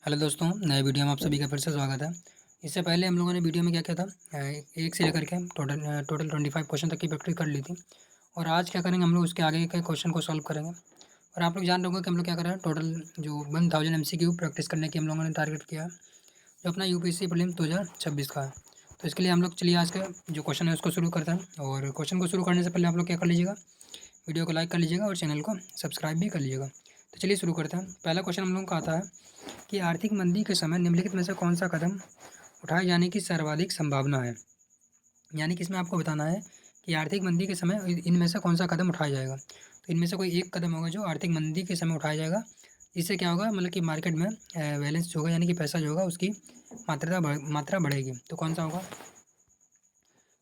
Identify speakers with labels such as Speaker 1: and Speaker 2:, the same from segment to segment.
Speaker 1: Hello दोस्तों, नए video में आप सभी का फिर से स्वागत है। इससे पहले हम लोगों ने वीडियो में क्या किया था, एक से लेकर के टोटल 25 क्वेश्चन तक की प्रैक्टिस कर ली थी। और आज क्या करेंगे, हम लोग उसके आगे के क्वेश्चन को सॉल्व करेंगे। और आप लोग जान रहे होंगे कि हम लोग क्या कर रहे हैं, टोटल जो 1000 MCQ प्रैक्टिस करने की हम लोगों ने टारगेट किया है, जो अपना यूपीएससी प्रीलिम्स 2026 का है। तो इसके लिए हम लोग चलिए आज का जो क्वेश्चन है उसको शुरू करते हैं। और क्वेश्चन को शुरू करने से पहले आप लोग क्या कर लीजिएगा, वीडियो को लाइक कर लीजिएगा और चैनल को सब्सक्राइब भी कर लीजिएगा। तो चलिए शुरू करते हैं। पहला क्वेश्चन हम लोगों का आता है कि आर्थिक मंदी के समय निम्नलिखित में से कौन सा कदम उठाए जाने की सर्वाधिक संभावना है। यानी कि इसमें आपको बताना है कि आर्थिक मंदी के समय इनमें से कौन सा कदम उठाया जाएगा। तो इनमें से कोई एक कदम होगा जो आर्थिक मंदी के समय उठाया जाएगा। इससे क्या होगा, मतलब कि मार्केट में बैलेंस जो होगा, यानी कि पैसा जो होगा उसकी मात्रा बढ़ेगी। तो कौन सा होगा?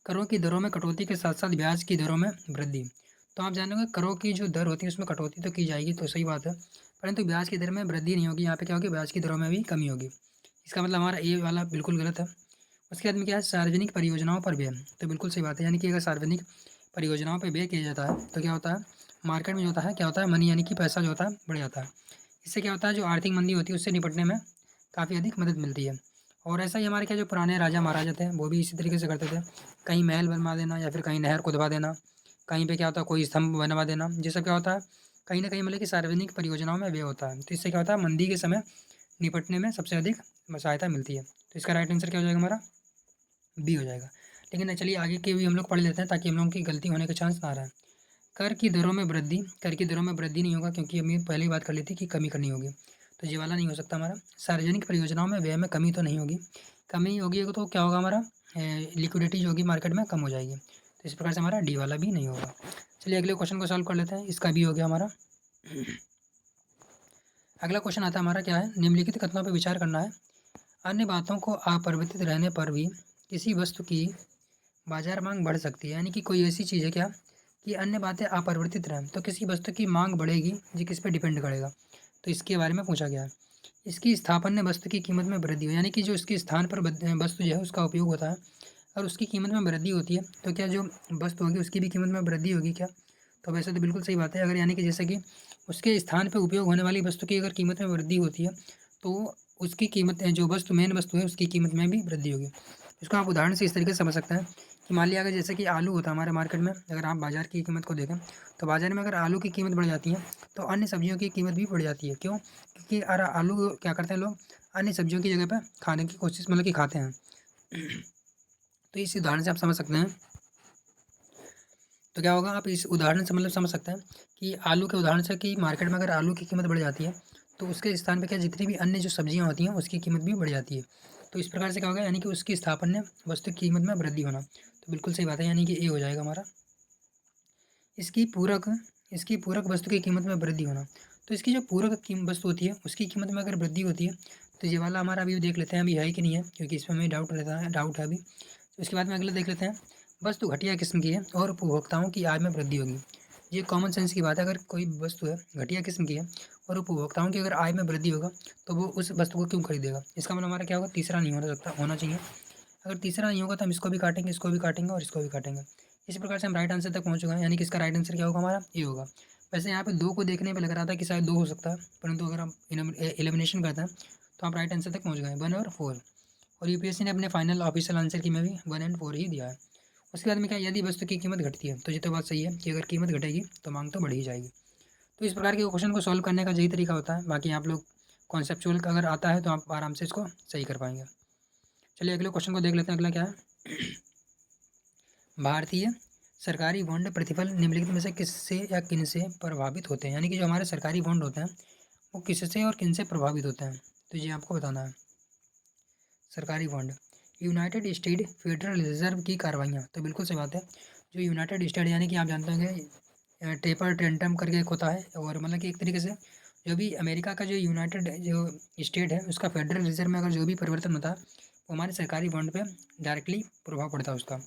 Speaker 1: करों की दरों में कटौती के साथ साथ ब्याज की दरों में वृद्धि। तो आप जानेंगे करों की जो दर होती है उसमें कटौती तो की जाएगी, तो सही बात है, परंतु ब्याज की दर में वृद्धि नहीं होगी। यहाँ पे क्या होगी, ब्याज की दरों में भी कमी होगी। इसका मतलब हमारा ए वाला बिल्कुल गलत है। उसके बाद में क्या है, सार्वजनिक परियोजनाओं पर व्यय। तो बिल्कुल सही बात है, यानी कि अगर सार्वजनिक परियोजनाओं पर व्यय किया जाता है तो क्या होता है, मार्केट में जो होता है क्या होता है, मनी यानी कि पैसा जो होता है बढ़ जाता है। इससे क्या होता है, जो आर्थिक मंदी होती है उससे निपटने में काफ़ी अधिक मदद मिलती है। और ऐसा ही हमारे क्या जो पुराने राजा महाराजा थे वो भी इसी तरीके से करते थे। कहीं महल बनवा देना या फिर कहीं नहर खुदवा देना, कहीं पे क्या होता है कोई स्तंभ बनवा देना, जिससे क्या होता है कहीं ना कहीं मतलब कि सार्वजनिक परियोजनाओं में व्यय होता है। तो इससे क्या होता है, मंदी के समय निपटने में सबसे अधिक सहायता मिलती है। तो इसका राइट आंसर क्या हो जाएगा, हमारा बी हो जाएगा। लेकिन चलिए आगे के भी हम लोग पढ़ लेते हैं ताकि हम लोगों की गलती होने के चांस ना रहे। कर की दरों में वृद्धि। कर की दरों में वृद्धि नहीं होगा, क्योंकि हमने पहले ही बात कर ली थी कि कमी करनी होगी। तो ये वाला नहीं हो सकता हमारा। सार्वजनिक परियोजनाओं में व्यय में कमी तो नहीं होगी। कमी होगी तो क्या होगा, हमारा लिक्विडिटी जो होगी मार्केट में कम हो जाएगी। तो इस प्रकार से हमारा डी वाला भी नहीं होगा। चलिए अगले क्वेश्चन को सॉल्व कर लेते हैं। इसका भी हो गया हमारा। अगला क्वेश्चन आता है हमारा, क्या है, निम्नलिखित कथनों पर विचार करना है। अन्य बातों को अपरिवर्तित रहने पर भी किसी वस्तु की बाजार मांग बढ़ सकती है। यानी कि कोई ऐसी चीज़ है क्या कि अन्य बातें अपरिवर्तित रहें तो किसी वस्तु की मांग बढ़ेगी, ये किस पे डिपेंड करेगा। तो इसके बारे में पूछा गया है। इसकी स्थापन्य वस्तु की कीमत में वृद्धि हो, यानी कि जो इसके स्थान पर वस्तु जो है उसका उपयोग होता है और उसकी कीमत में वृद्धि होती है, तो क्या जो वस्तु होगी उसकी भी कीमत में वृद्धि होगी क्या? तो वैसे तो बिल्कुल सही बात है। अगर यानी कि जैसे कि उसके स्थान पर उपयोग होने वाली वस्तु की अगर कीमत में वृद्धि होती है तो उसकी कीमत जो वस्तु मेन वस्तु है उसकी कीमत में भी वृद्धि होगी। इसको आप उदाहरण से इस तरीके से समझ सकते हैं कि मान लिया अगर जैसे कि आलू होता है हमारे मार्केट में, अगर आप बाज़ार की कीमत को देखें तो बाज़ार में अगर आलू की कीमत बढ़ जाती है तो अन्य सब्जियों की कीमत भी बढ़ जाती है। क्यों? क्योंकि अगर आलू क्या करते हैं लोग, अन्य सब्जियों की जगह पर खाने की कोशिश मतलब कि खाते हैं। तो इस उदाहरण से आप समझ सकते हैं, तो क्या होगा, आप इस उदाहरण से मतलब समझ सकते हैं कि आलू के उदाहरण से कि मार्केट में अगर आलू की कीमत बढ़ जाती है तो उसके स्थान पे क्या जितनी भी अन्य जो सब्जियां होती हैं उसकी कीमत भी बढ़ जाती है। तो इस प्रकार से क्या होगा, यानी कि उसकी स्थापन्य वस्तु की कीमत में वृद्धि होना। तो बिल्कुल सही बात है, यानी कि ए हो जाएगा हमारा। इसकी पूरक इसकी पूरक वस्तु की कीमत में वृद्धि होना। तो इसकी जो पूरक वस्तु होती है उसकी कीमत में अगर वृद्धि होती है तो ये वाला हमारा अभी देख लेते हैं, अभी है कि नहीं है, क्योंकि इसमें हमें डाउट है अभी। तो इसके बाद में अगले देख लेते हैं। वस्तु घटिया किस्म की है और उपभोक्ताओं की आय में वृद्धि होगी। ये कॉमन सेंस की बात है। अगर कोई वस्तु है घटिया किस्म की है और उपभोक्ताओं की अगर आय में वृद्धि होगा तो वो उस वस्तु को क्यों खरीदेगा। इसका मतलब हमारा क्या होगा, तीसरा नहीं होना सकता, होना चाहिए। अगर तीसरा नहीं होगा तो हम इसको भी काटेंगे, इसको भी काटेंगे और इसको भी काटेंगे। इसी प्रकार से हम राइट आंसर तक पहुँच चुके हैं, यानी कि इसका राइट आंसर क्या होगा, हमारा ए होगा। वैसे यहाँ पे दो को देखने पे लग रहा था कि शायद दो हो सकता है, परंतु अगर हम एलिमिनेशन करते हैं तो आप राइट आंसर तक पहुँच गए, 1 और 4। और यूपीएससी ने अपने फाइनल ऑफिशियल आंसर की में भी 1 एंड 4 ही दिया है। उसके बाद में क्या, यदि वस्तु की कीमत घटती है तो ये तो बात सही है कि अगर कीमत घटेगी तो मांग तो बढ़ ही जाएगी। तो इस प्रकार के क्वेश्चन को सॉल्व करने का यही तरीका होता है। बाकी आप लोग कॉन्सेप्चुअल का अगर आता है तो आप आराम से इसको सही कर पाएंगे। चलिए अगले क्वेश्चन को देख लेते हैं। अगला क्या है, भारतीय सरकारी बॉन्ड प्रतिफल निम्नलिखित में से किससे या किन से प्रभावित होते हैं। यानी कि जो हमारे सरकारी बॉन्ड होते हैं वो किससे और किन से प्रभावित होते हैं, तो ये आपको बताना है। सरकारी bond, United state federal reserve की कार्रवाइयाँ। तो बिल्कुल सही बात है। जो यूनाइटेड स्टेट, यानी कि आप जानते होंगे टेपर टेंटम करके एक होता है, और मतलब कि एक तरीके से जो भी अमेरिका का जो यूनाइटेड जो स्टेट है उसका फेडरल रिजर्व में अगर जो भी परिवर्तन होता है वो हमारे सरकारी बॉन्ड पे डायरेक्टली प्रभाव पड़ता है उसका।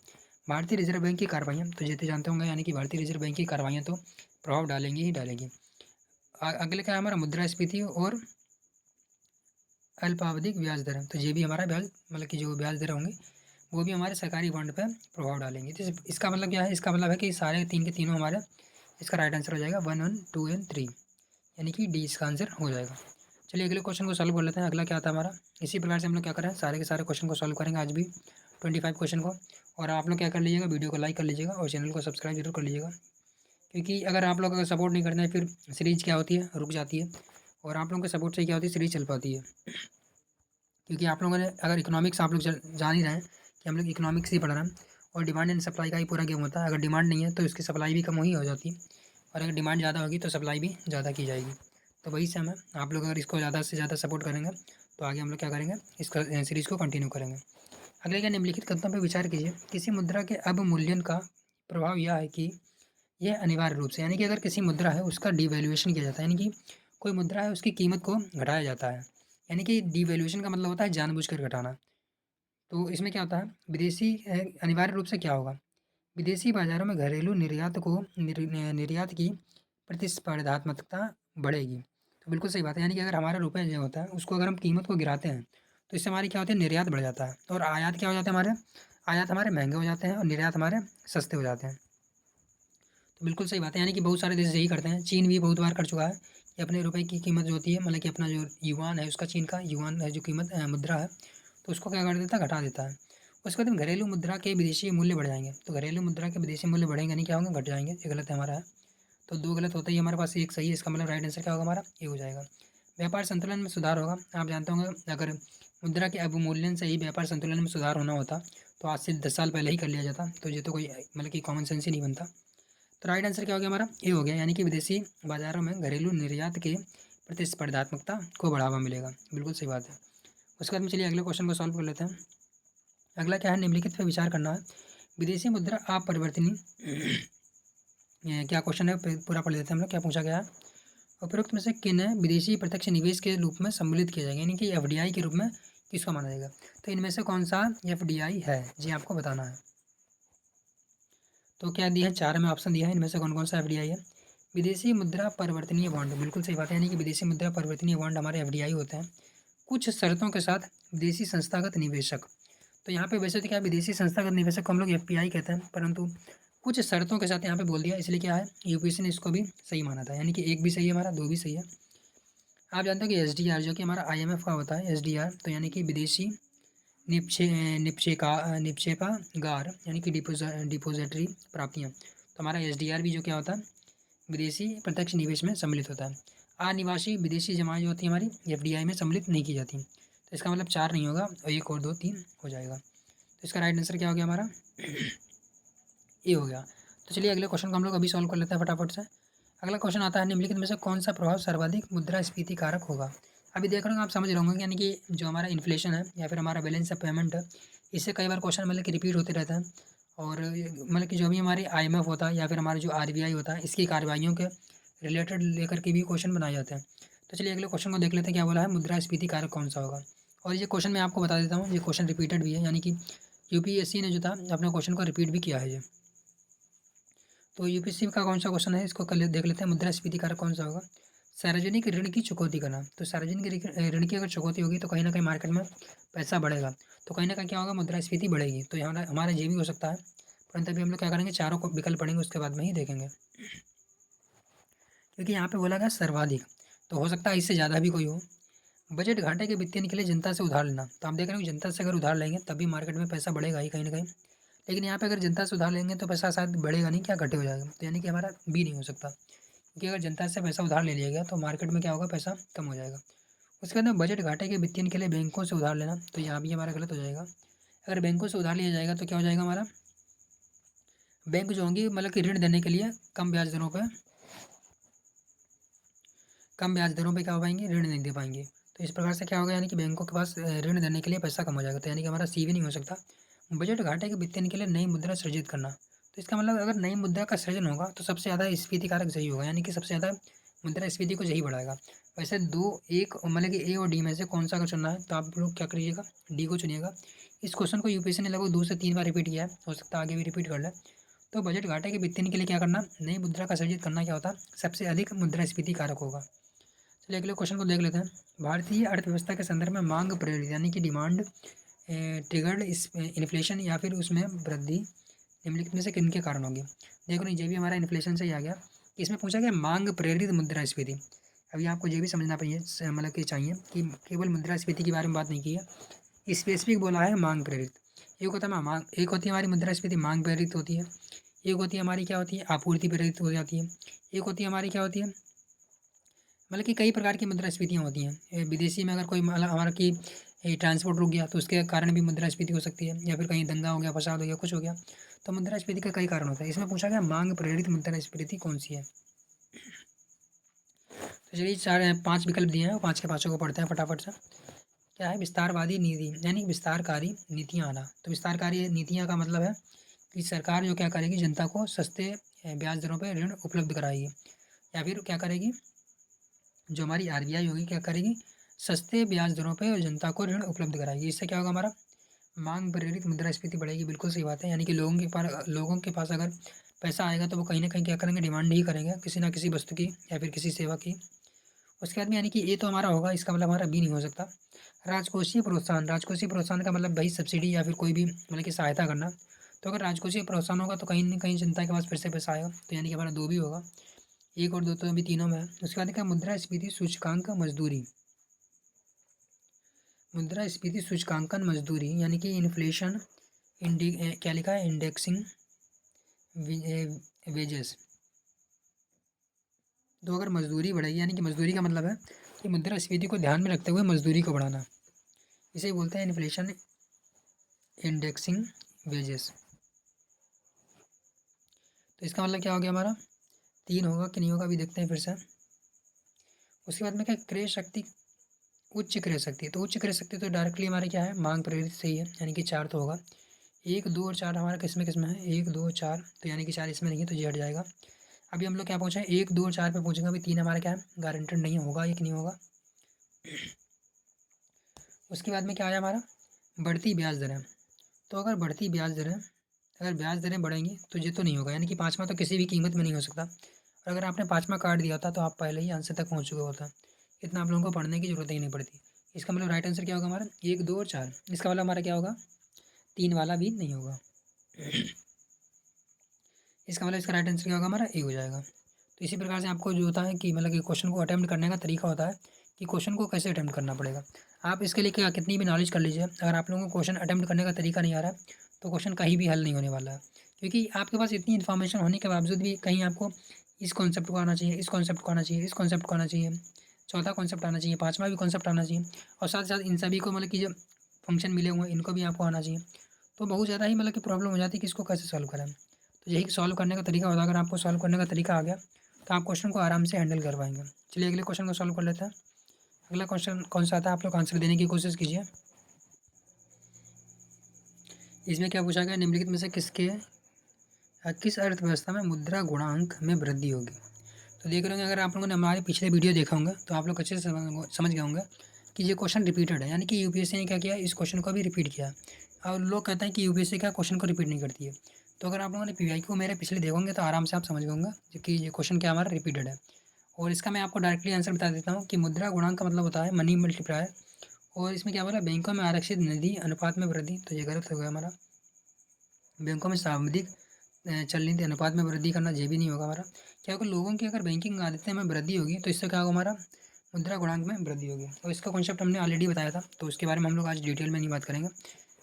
Speaker 1: भारतीय रिजर्व बैंक की कार्रवाइयाँ तो जैसे जानते होंगे, यानी कि भारतीय रिजर्व बैंक की कार्रवाइयाँ तो प्रभाव डालेंगी ही डालेंगी। अगले क्या है हमारा, मुद्रास्फीति और अल्पावधिक ब्याज दर। तो ये भी हमारा ब्याज मतलब कि जो ब्याज दर होंगे वो भी हमारे सरकारी बॉन्ड पे प्रभाव डालेंगे। तो इसका मतलब क्या है, इसका मतलब है कि सारे तीन के तीनों हमारे, इसका राइट आंसर हो जाएगा 1 1 2 एंड 3, यानी कि डी इसका आंसर हो जाएगा। चलिए अगले क्वेश्चन को सॉल्व कर लेते हैं। अगला क्या था हमारा, इसी प्रकार से हम लोग क्या करें, सारे के सारे क्वेश्चन को सॉल्व करेंगे आज भी 25 क्वेश्चन को। और आप लोग क्या कर लीजिएगा, वीडियो को लाइक कर लीजिएगा और चैनल को सब्सक्राइब जरूर कर लीजिएगा, क्योंकि अगर आप लोग अगर सपोर्ट नहीं करते हैं फिर सीरीज़ क्या होती है, रुक जाती है। और आप लोगों के सपोर्ट से क्या होती है, सीरीज़ चल पाती है। क्योंकि आप लोगों ने अगर इकोनॉमिक्स आप लोग जान ही रहे हैं कि हम लोग इकोनॉमिक्स ही पढ़ रहे हैं, और डिमांड एंड सप्लाई का ही पूरा गेम होता है। अगर डिमांड नहीं है तो इसकी सप्लाई भी कम ही हो जाती है, और अगर डिमांड ज़्यादा होगी तो सप्लाई भी ज़्यादा की जाएगी। तो वही से हमें, आप लोग अगर इसको ज़्यादा से ज़्यादा सपोर्ट करेंगे तो आगे हम लोग क्या करेंगे, इसका सीरीज़ को कंटिन्यू करेंगे। अगले क्या, निम्नलिखित कथनों पर विचार कीजिए। किसी मुद्रा के अवमूल्यन का प्रभाव यह है कि यह अनिवार्य रूप से, यानी कि अगर किसी मुद्रा है उसका डिवैल्यूएशन किया जाता है, यानी कि कोई मुद्रा है उसकी कीमत को घटाया जाता है। यानी कि डिवैल्यूएशन का मतलब होता है जानबूझकर घटाना। तो इसमें क्या होता है, विदेशी अनिवार्य रूप से क्या होगा, विदेशी बाजारों में घरेलू निर्यात को निर्यात की प्रतिस्पर्धात्मकता बढ़ेगी। तो बिल्कुल सही बात है, यानी कि अगर हमारा रुपये जो होता है उसको अगर हम कीमत को गिराते हैं तो इससे हमारी क्या होती है, निर्यात बढ़ जाता है, और आयात क्या हो जाते हैं हमारे, आयात हमारे महंगे हो जाते हैं और निर्यात हमारे सस्ते हो जाते हैं। तो बिल्कुल सही बात है, यानी कि बहुत सारे देश यही करते हैं। चीन भी बहुत बार कर चुका है कि अपने रुपए की कीमत जो होती है, मतलब कि अपना जो युआन है उसका, चीन का युआन है जो कीमत मुद्रा है, तो उसको क्या कर देता है, घटा देता है। उसके बाद घरेलू मुद्रा के विदेशी मूल्य बढ़ जाएंगे। तो घरेलू मुद्रा के विदेशी मूल्य बढ़ेंगे नहीं, क्या होंगे, घट जाएंगे। ये गलत है हमारा है। तो दो गलत होता ही हमारे पास एक सही है, इसका मतलब राइट आंसर क्या होगा हमारा, ये हो जाएगा। व्यापार संतुलन में सुधार होगा। आप जानते होंगे अगर मुद्रा के अवमूल्यन से ही व्यापार संतुलन में सुधार होना होता तो आज से 10 साल पहले ही कर लिया जाता। तो ये तो कोई मतलब कि कॉमन सेंस ही नहीं बनता। तो राइट आंसर क्या हो गया हमारा, ये हो गया, यानी कि विदेशी बाजारों में घरेलू निर्यात के प्रतिस्पर्धात्मकता को बढ़ावा मिलेगा। बिल्कुल सही बात है। उसके बाद में चलिए अगले क्वेश्चन को सॉल्व कर लेते हैं। अगला क्या है, निम्नलिखित पर विचार करना है। विदेशी मुद्रा अपरिवर्तनीय क्या क्वेश्चन है, पूरा पढ़ लेते हैं हम लोग। क्या पूछा गया है, उपरोक्त में से किन विदेशी प्रत्यक्ष निवेश के रूप में सम्मिलित किया जाएगा, यानी कि एफडीआई के रूप में किसको माना जाएगा। तो इनमें से कौन सा एफडीआई है, जी आपको बताना है। तो क्या दिया है, 4 में ऑप्शन दिया है, इनमें से कौन कौन सा एफडीआई है। विदेशी मुद्रा परिवर्तनीय बॉन्ड, बिल्कुल सही बात है, यानी कि विदेशी मुद्रा परिवर्तनीय बॉन्ड हमारे एफडीआई होते हैं। कुछ शर्तों के साथ विदेशी संस्थागत निवेशक, तो यहाँ पे वैसे तो क्या विदेशी संस्थागत निवेशक को हम लोग एफपीआई कहते हैं, परंतु कुछ शर्तों के साथ यहाँ पे बोल दिया, इसलिए क्या है, यूपीएससी ने इसको भी सही माना था। यानी कि एक भी सही है हमारा, दो भी सही है। आप जानते हो कि एसडीआर जो कि हमारा आईएमएफ का होता है, एसडीआर तो यानी कि विदेशी निक्षेपागार, यानी कि डिपोजिटरी प्राप्तियाँ। तो हमारा एसडीआर भी जो क्या होता है, विदेशी प्रत्यक्ष निवेश में सम्मिलित होता है। अनिवासी विदेशी जमाएँ जो होती हैं हमारी एफडीआई में सम्मिलित नहीं की जाती। तो इसका मतलब 4 नहीं होगा, और 1 और 2 3 हो जाएगा। तो इसका राइट आंसर क्या हो गया हमारा, ये हो गया। तो चलिए अगले क्वेश्चन को हम लोग अभी सॉल्व कर लेते हैं फटाफट से। अगला क्वेश्चन आता है, निम्नलिखित में से कौन सा प्रभाव सर्वाधिक मुद्रास्फीति कारक होगा। अभी देख रहे हो आप, समझ रहे होंगे, यानी कि जो हमारा इन्फ्लेशन है या फिर हमारा बैलेंस ऑफ पेमेंट है, इससे कई बार क्वेश्चन मतलब कि रिपीट होते रहता है। और मतलब कि जो भी हमारे आईएमएफ होता है या फिर हमारा जो आरबीआई होता है, इसकी कार्रवाइयों के रिलेटेड लेकर के भी क्वेश्चन बनाए जाते हैं। तो चलिए अगले क्वेश्चन को देख लेते हैं, क्या बोला है, मुद्रास्फीति कारक कौन सा होगा। और ये क्वेश्चन मैं आपको बता देता हूँ, ये क्वेश्चन रिपीटेड भी है, यानी कि यूपीएससी ने जो था अपने क्वेश्चन को रिपीट भी किया है ये। तो यूपीएससी का कौन सा क्वेश्चन है, इसको कर देख लेते हैं। मुद्रास्फीति कारक कौन सा होगा, सार्वजनिक ऋण की चुकौती करना। तो सार्वजनिक ऋण की अगर चुकौती होगी तो कहीं ना कहीं मार्केट में पैसा बढ़ेगा, तो कहीं ना कहीं क्या होगा, मुद्रास्फीति बढ़ेगी। तो यहाँ हमारा ये भी हो सकता है, परंतु अभी हम लोग क्या करेंगे, चारों को विकल्प पढ़ेंगे, उसके बाद में ही देखेंगे। क्योंकि यहाँ पे बोला गया सर्वाधिक, तो हो सकता है इससे ज़्यादा भी कोई हो। बजट घाटे के वित्तीय के लिए जनता से उधार लेना। तो आप देख रहे हो, जनता से अगर उधार लेंगे तभी मार्केट में पैसा बढ़ेगा ही कहीं ना कहीं। लेकिन यहाँ पे अगर जनता से उधार लेंगे तो पैसा शायद बढ़ेगा नहीं, क्या घटे हो जाएगा। तो यानी कि हमारा भी नहीं हो सकता, क्योंकि अगर जनता से पैसा उधार ले लिया गया तो मार्केट में क्या होगा, पैसा कम हो जाएगा। उसके बाद में बजट घाटे के वित्तीय के लिए बैंकों से उधार लेना, तो यहाँ भी हमारा गलत हो जाएगा। अगर बैंकों से उधार लिया जाएगा तो क्या हो जाएगा हमारा, बैंक जो होंगी मतलब कि ऋण देने के लिए कम ब्याज दरों पे क्या हो पाएंगे, ऋण नहीं दे पाएंगे। तो इस प्रकार से क्या होगा, यानी कि बैंकों के पास ऋण देने के लिए पैसा कम हो जाएगा। तो यानी कि हमारा सी भी नहीं हो सकता। बजट घाटे के वित्तीय के लिए नई मुद्रा सृजित करना, तो इसका मतलब अगर नई मुद्रा का सृजन होगा तो सबसे ज़्यादा स्फीति कारक सही होगा, यानी कि सबसे ज़्यादा मुद्रा स्फीति को यही बढ़ाएगा। वैसे दो एक मतलब कि ए और डी में से कौन सा अगर चुनना है तो आप लोग क्या करिएगा, डी को चुनिएगा। इस क्वेश्चन को यूपीएससी ने लगभग 2 से 3 बार रिपीट किया है, हो सकता है आगे भी रिपीट कर ले। तो बजट घाटे के वित्तीय के लिए क्या करना, नई मुद्रा का सृजित करना क्या होता है, सबसे अधिक मुद्रास्फीति कारक होगा। चलिए अगले क्वेश्चन को देख लेते हैं। भारतीय अर्थव्यवस्था के संदर्भ में मांग प्रेरित, यानी कि डिमांड ट्रिगर्ड इन्फ्लेशन या फिर उसमें वृद्धि निम्नलिखित में से किनके कारण होगी। देखो नहीं, ये भी हमारा इन्फ्लेशन से ही आ गया। इसमें पूछा गया मांग प्रेरित मुद्रास्फीति, अभी आपको ये भी समझना चाहिए मतलब कि चाहिए कि केवल मुद्रास्फीति के बारे में बात नहीं की है, स्पेसिफिक बोला है मांग प्रेरित। एक होता है मांग, एक होती है हमारी मुद्रास्फीति मांग प्रेरित होती है, एक होती है हमारी क्या होती है आपूर्ति प्रेरित हो जाती है, एक होती है हमारी क्या होती है मतलब कि कई प्रकार की मुद्रास्फीतियाँ होती हैं। विदेशी में अगर कोई मतलब हमारा कि ट्रांसपोर्ट रुक गया तो उसके कारण भी मुद्रास्फीति हो सकती है, या फिर कहीं दंगा हो गया, फसाद हो गया, कुछ हो गया, तो मुद्रास्फीति का कई कारण होता है। इसमें पूछा गया मांग प्रेरित मुद्रास्फीति कौन सी है। तो चलिए 4 5 विकल्प दिए हैं, और 5 के पाँचों को पढ़ते हैं फटाफट से। क्या है विस्तारवादी नीति, यानी विस्तारकारी नीतियाँ आना। तो विस्तारकारी नीतियाँ का मतलब है कि सरकार जो क्या करेगी, जनता को सस्ते ब्याज दरों पर ऋण उपलब्ध कराएगी, या फिर क्या करेगी, जो हमारी आरबीआई होगी क्या करेगी, सस्ते ब्याज दरों पे जनता को ऋण उपलब्ध कराएगी। इससे क्या होगा, हमारा मांग प्रेरित मुद्रास्फीति बढ़ेगी। बिल्कुल सही बात है, यानी कि लोगों के पास अगर पैसा आएगा तो वो कहीं ना कहीं क्या करेंगे, डिमांड ही करेंगे किसी ना किसी वस्तु की या फिर किसी सेवा की। उसके बाद में यानी कि ये तो हमारा होगा, इसका मतलब हमारा बी नहीं हो सकता। राजकोषीय प्रोत्साहन, राजकोषीय प्रोत्साहन का मतलब भाई सब्सिडी या फिर कोई भी मतलब कि सहायता करना। तो अगर राजकोषीय प्रोत्साहन होगा तो कहीं ना कहीं जनता के पास फिर से पैसा आएगा, तो यानी कि हमारा 2 भी होगा। 1 और 2 तो अभी तीनों में है। उसके बाद क्या, मुद्रास्फीति सूचकांक मजदूरी, मुद्रास्फीति सूचकांकन मजदूरी यानी कि इन्फ्लेशन क्या लिखा है, इंडेक्सिंग वेजेस। तो अगर मजदूरी बढ़ेगी, यानी कि मजदूरी का मतलब है कि मुद्रास्फीति को ध्यान में रखते हुए मजदूरी को बढ़ाना, इसे बोलते हैं इन्फ्लेशन इंडेक्सिंग वेजेस। तो इसका मतलब क्या हो गया हमारा, 3 होगा कि नहीं होगा अभी देखते हैं फिर से। उसके बाद में क्या, क्रय शक्ति, उच्च क्रय शक्ति। तो उच्च क्रय शक्ति तो डायरेक्टली हमारे क्या है, मांग प्रेरित से ही है, यानी कि 4 तो होगा। 1 2 और 4 हमारा किस में है, 1 2 4, तो यानी कि 4 इसमें नहीं है तो ये हट जाएगा। अभी हम लोग क्या पूछे, 1 2 और 4 पे पूछेंगे। अभी 3 हमारा क्या है, गारंटेड नहीं होगा, एक नहीं होगा। उसके बाद में क्या आया हमारा, बढ़ती ब्याज दरें। तो अगर बढ़ती ब्याज दरें, अगर ब्याज दरें बढ़ेंगी तो ये तो नहीं होगा, यानी कि 5वां तो किसी भी कीमत में नहीं हो सकता। और अगर आपने 5वां काट दिया होता तो आप पहले ही आंसर तक पहुँच चुके होता, इतना आप लोगों को पढ़ने की जरूरत ही नहीं पड़ती। इसका मतलब राइट आंसर क्या होगा हमारा, 1 2 और 4। इसका मतलब हमारा क्या होगा, 3 वाला भी नहीं होगा। इसका मतलब इसका राइट आंसर क्या होगा, हमारा ए हो जाएगा। तो इसी प्रकार से आपको जो होता है कि मतलब कि क्वेश्चन को अटेम्प्ट करने का तरीका होता है कि क्वेश्चन को कैसे अटेम्प्ट करना पड़ेगा। आप इसके लिए क्या कितनी भी नॉलेज कर लीजिए, अगर आप लोगों को क्वेश्चन अटेम्प्ट करने का तरीका नहीं आ रहा है तो क्वेश्चन कहीं भी हल नहीं होने वाला है। क्योंकि आपके पास इतनी इन्फॉर्मेशन होने के बावजूद भी कहीं आपको इस कॉन्सेप्ट को आना चाहिए, इस कॉन्सेप्ट को आना चाहिए, इस कॉन्सेप्ट को आना चाहिए, चौथा कॉन्सेप्ट आना चाहिए, 5वां भी कॉन्सेप्ट आना चाहिए, और साथ साथ इन सभी को मतलब कि जो फंक्शन मिले हुए हैं इनको भी आपको आना चाहिए। तो बहुत ज़्यादा ही मतलब कि प्रॉब्लम हो जाती है कि इसको कैसे सॉल्व करें। तो यही सॉल्व करने का तरीका होता है, अगर आपको सॉल्व करने का तरीका आ गया तो आप क्वेश्चन को आराम से हैंडल कर पाएंगे। चलिए अगले क्वेश्चन को सॉल्व कर लेते हैं। अगला क्वेश्चन कौन सा आता है, आप लोग आंसर देने की कोशिश कीजिए। इसमें क्या पूछा गया, निम्नलिखित में से किस अर्थव्यवस्था में मुद्रा गुणांक में वृद्धि होगी। तो देख रहे होंगे, अगर आप लोगों ने हमारे पिछले वीडियो देखा होंगे तो आप लोग अच्छे से समझ गए होंगे कि ये क्वेश्चन रिपीटेड है, यानी कि यूपीएससी ने क्या किया, इस क्वेश्चन को भी रिपीट किया। और लोग कहते हैं कि यूपीएससी का क्वेश्चन को रिपीट नहीं करती है। तो अगर आप लोगों ने पीवाई को मेरे पिछले देखोगे तो आराम से आप समझ गए कि ये क्वेश्चन क्या हमारा रिपीटेड है। और इसका मैं आपको डायरेक्टली आंसर बता देता हूँ कि मुद्रा गुणांक का मतलब होता है मनी मल्टीप्लायर। और इसमें क्या बोला, बैंकों में आरक्षित निधि अनुपात में वृद्धि, तो ये गलत हो गया हमारा। बैंकों में सावधिक चलनिधि अनुपात में वृद्धि करना, ये भी नहीं होगा हमारा। क्या होगा, लोगों की अगर बैंकिंग आदतें में वृद्धि होगी तो इससे क्या होगा, हमारा मुद्रा गुणांक में वृद्धि होगी। और इसका कॉन्सेप्ट हमने ऑलरेडी बताया था, तो उसके बारे में हम लोग आज डिटेल में नहीं बात करेंगे।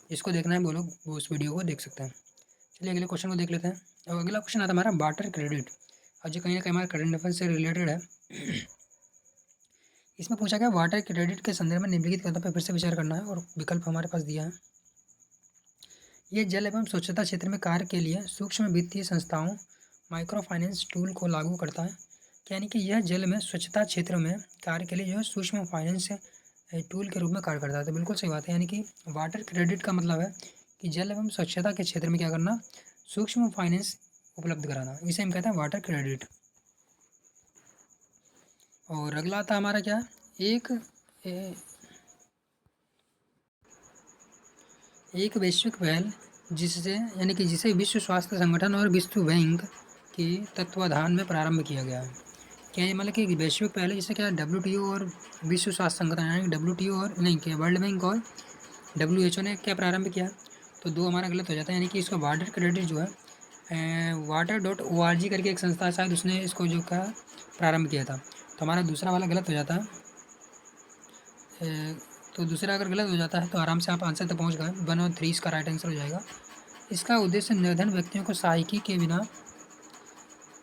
Speaker 1: जिसको देखना है वो लोग वो उस वीडियो को देख सकते हैं। चलिए अगले क्वेश्चन को देख लेते हैं। और अगला क्वेश्चन आता है हमारा बार्टर क्रेडिट, और जो कहीं ना कहीं हमारा करंट अफेयर से रिलेटेड है। इसमें पूछा गया वाटर क्रेडिट के संदर्भ में निम्नलिखित कदम पर फिर से विचार करना है, और विकल्प हमारे पास दिया है। ये जल एवं स्वच्छता क्षेत्र में कार्य के लिए सूक्ष्म वित्तीय संस्थाओं माइक्रो फाइनेंस टूल को लागू करता है। यानी कि यह जल में स्वच्छता क्षेत्र में कार्य के लिए जो है सूक्ष्म फाइनेंस टूल के रूप में कार्य करता है। तो बिल्कुल सही बात है, यानी कि वाटर क्रेडिट का मतलब है कि जल एवं स्वच्छता के क्षेत्र में क्या करना, सूक्ष्म फाइनेंस उपलब्ध कराना, इसे हम कहते हैं वाटर क्रेडिट। और अगला आता हमारा क्या, एक एक वैश्विक पहल जिससे यानी कि जिसे विश्व स्वास्थ्य संगठन और विश्व बैंक के तत्वाधान में प्रारंभ किया गया है। क्या ये मतलब कि वैश्विक पहल है, जिससे क्या WTO और विश्व स्वास्थ्य संगठन यानी WTO और नहीं क्या वर्ल्ड बैंक और WHO ने क्या प्रारंभ किया। तो 2 हमारा गलत हो जाता है, यानी कि इसका वाटर क्रेडिट जो है water.org करके एक संस्था शायद उसने इसको जो का प्रारंभ किया था। तो हमारा दूसरा वाला गलत हो जाता है। तो दूसरा अगर गलत हो जाता है तो आराम से आप आंसर तक पहुंच गए। 1 और 3 इसका राइट आंसर हो जाएगा। इसका उद्देश्य निर्धन व्यक्तियों को सहायकी के बिना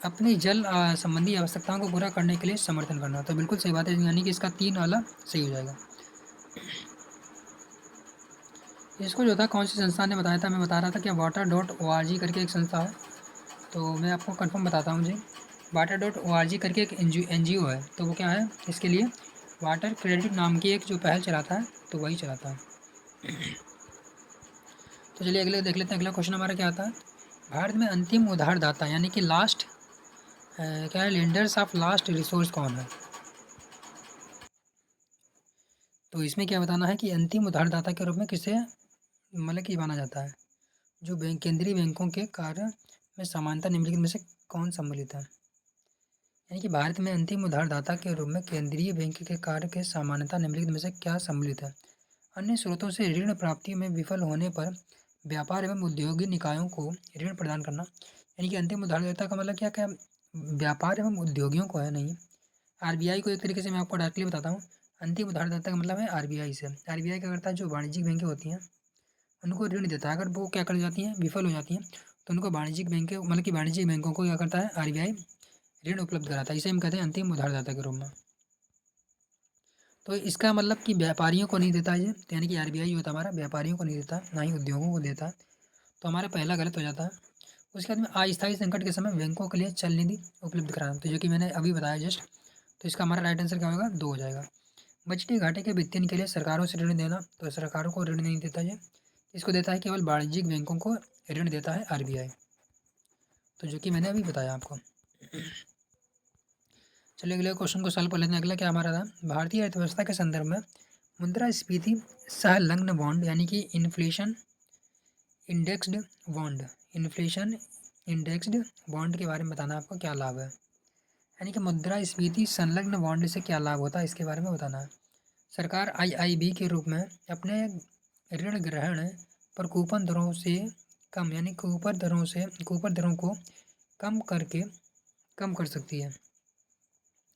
Speaker 1: अपनी जल संबंधी आवश्यकताओं को पूरा करने के लिए समर्थन करना। तो बिल्कुल सही बात है, यानी कि इसका 3 वाला सही हो जाएगा। इसको जो था कौन सी संस्था ने बताया था, मैं बता रहा था कि water.org करके एक संस्था है। तो मैं आपको कंफर्म बताता हूँ जी। water.org करके एक NGO है। तो वो क्या है, इसके लिए वाटर क्रेडिट नाम की एक जो पहल चलाता है, तो वही चलाता है। तो चलिए अगले देख लेते हैं। अगला क्वेश्चन हमारा क्या आता है, भारत में अंतिम उधारदाता यानी कि लास्ट क्या है, लेंडर्स ऑफ लास्ट रिसोर्स कौन है। तो इसमें क्या बताना है कि अंतिम उधारदाता के रूप में किसे मतलब कि माना जाता है। जो बैंक केंद्रीय बैंकों के कार्य में समानता निम्नलिखित में से कौन सम्मिलित है। यानी कि भारत में अंतिम उधारदाता के रूप में केंद्रीय बैंक के कार्य के समानता निम्नलिखित में से क्या सम्मिलित है। अन्य स्रोतों से ऋण प्राप्ति में विफल होने पर व्यापार एवं उद्योगी निकायों को ऋण प्रदान करना। यानी कि अंतिम उधारदाता का मतलब क्या क्या व्यापार एवं उद्योगियों को है, नहीं आरबीआई को। एक तरीके से मैं आपको डायरेक्टली बताता हूँ, अंतिम उधारदाता का मतलब है आरबीआई से। आरबीआई क्या करता है, जो वाणिज्यिक बैंकें होती हैं उनको ऋण देता है। अगर वो क्या कर जाती हैं, विफल हो जाती हैं, तो उनको वाणिज्यिक बैंक मतलब कि वाणिज्यिक बैंकों को क्या करता है, आरबीआई ऋण उपलब्ध कराता है। इसे हम कहते हैं अंतिम उधारदाता के रूप में। तो इसका मतलब कि व्यापारियों को नहीं देता है ये, तो यानी कि आरबीआई जो होता है हमारा व्यापारियों को नहीं देता, ना ही उद्योगों को देता है। तो हमारा पहला गलत हो जाता है। उसके बाद में अस्थायी संकट के समय बैंकों के लिए चल निधि उपलब्ध कराना, तो जो कि मैंने अभी बताया जस्ट। तो इसका हमारा राइट आंसर क्या होगा, 2 हो जाएगा। बजटीय घाटे के वित्तीयन के लिए सरकारों से ऋण देना, तो सरकारों को ऋण नहीं देता ये, इसको देता है केवल वाणिज्यिक बैंकों को ऋण देता है आरबीआई। तो जो कि मैंने अभी बताया आपको। चलिए अगले क्वेश्चन को सॉल्व कर लेते हैं। अगला क्या हमारा था, भारतीय अर्थव्यवस्था के संदर्भ में मुद्रास्फीति सहलग्न बॉन्ड यानी कि inflation indexed bond, inflation indexed bond के बारे में बताना आपको क्या लाभ है। यानी कि मुद्रास्फीति संलग्न बॉन्ड से क्या लाभ होता है, इसके बारे में बताना है। सरकार आईआईबी के रूप में अपने ऋण ग्रहण पर कूपन दरों से कम यानी कूपन दरों को कम कर सकती है।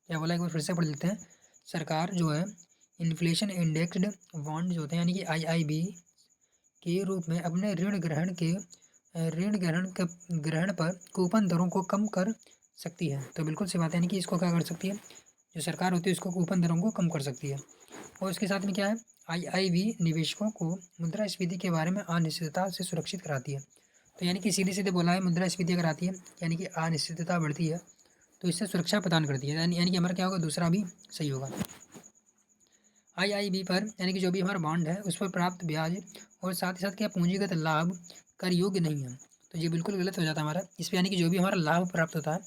Speaker 1: क्या बोला, एक बार फिर से पढ़ लेते हैं। सरकार जो है इन्फ्लेशन इंडेक्स्ड बॉन्ड जो होते हैं यानी कि आईआईबी के रूप में अपने ऋण ग्रहण पर कूपन दरों को कम कर सकती है। तो बिल्कुल सी बात है, यानी कि इसको क्या कर सकती है, जो सरकार होती है उसको कूपन दरों को कम कर सकती है। और इसके साथ में क्या है, आईआईबी निवेशकों को मुद्रास्फीति के बारे में अनिश्चितता से सुरक्षित कराती है। तो यानी कि सीधे सीधे बोला है, मुद्रास्फीति अगर आती है यानी कि अनिश्चितता बढ़ती है, तो इससे सुरक्षा प्रदान करती है। यानी कि हमारा क्या होगा, दूसरा भी सही होगा। आईआईबी पर यानी कि जो भी हमारा बॉन्ड है उस पर प्राप्त ब्याज और साथ ही साथ क्या पूंजीगत लाभ कर योग्य नहीं है। तो ये बिल्कुल गलत हो जाता है हमारा। इस पर यानी कि जो भी हमारा लाभ प्राप्त होता है